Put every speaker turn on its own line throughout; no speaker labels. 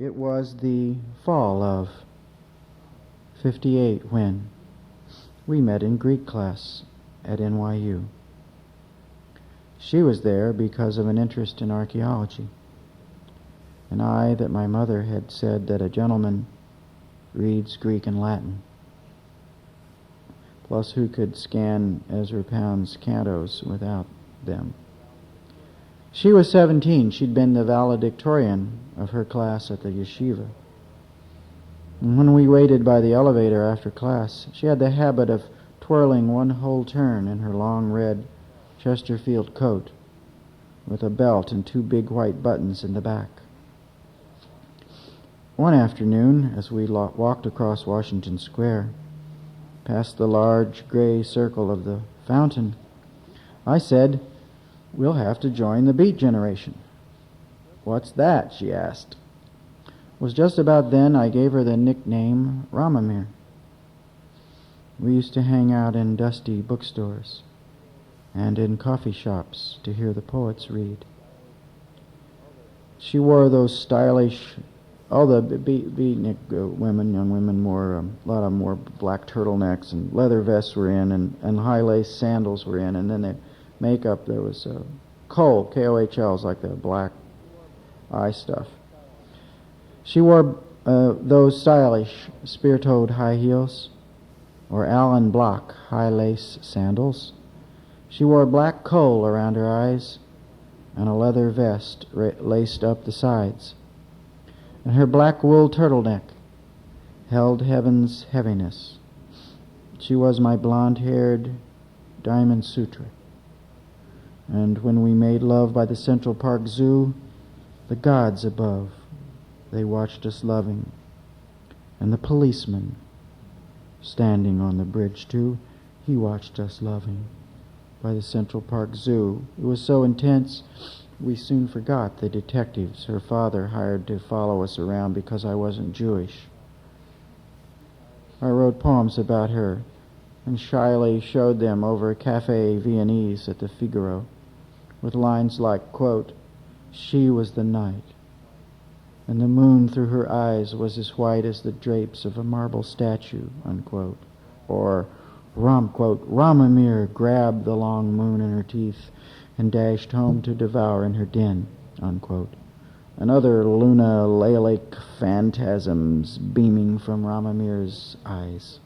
It was the fall of '58 when we met in Greek class at NYU. She was there because of an interest in archaeology, and I that my mother had said that a gentleman reads Greek and Latin. Plus, who could scan Ezra Pound's cantos without them? She was 17. She'd been the valedictorian of her class at the yeshiva. And when we waited by the elevator after class, she had the habit of twirling one whole turn in her long red Chesterfield coat with a belt and two big white buttons in the back. One afternoon, as we walked across Washington Square, past the large gray circle of the fountain, I said, "We'll have to join the Beat Generation." "What's that?" she asked. It was just about then I gave her the nickname Rammamere. We used to hang out in dusty bookstores and in coffee shops to hear the poets read. She wore those stylish, all the beatnik women, young women wore, a lot of them wore black turtlenecks, and leather vests were in, and high lace sandals were in, and then the makeup, there was kohl, K-O-H-L, like the black eye stuff. She wore those stylish spear-toed high heels, or Allen Block high lace sandals. She wore black kohl around her eyes and a leather vest laced up the sides. And her black wool turtleneck held heaven's heaviness. She was my blonde-haired Diamond Sutra. And when we made love by the Central Park Zoo, the gods above, they watched us loving. And the policeman, standing on the bridge too, he watched us loving by the Central Park Zoo. It was so intense, we soon forgot the detectives her father hired to follow us around because I wasn't Jewish. I wrote poems about her and shyly showed them over Café Viennese at the Figaro, with lines like, quote, "She was the night, and the moon through her eyes was as white as the drapes of a marble statue," unquote. Or, quote, "Rammamere grabbed the long moon in her teeth and dashed home to devour in her den," unquote. And other Luna-Lalic phantasms beaming from Rammamere's eyes.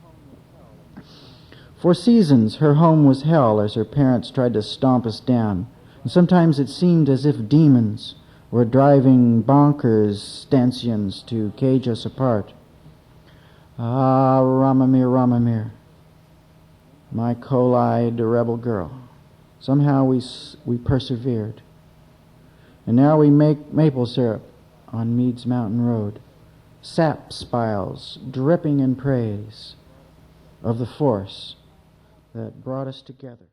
For seasons, her home was hell as her parents tried to stomp us down. And sometimes it seemed as if demons were driving bonkers stanchions to cage us apart. Ah, Rammamere, Rammamere, my coal-eyed rebel girl. Somehow we persevered. And now we make maple syrup on Meads Mountain Road, sap spiles dripping in praise of the force that brought us together.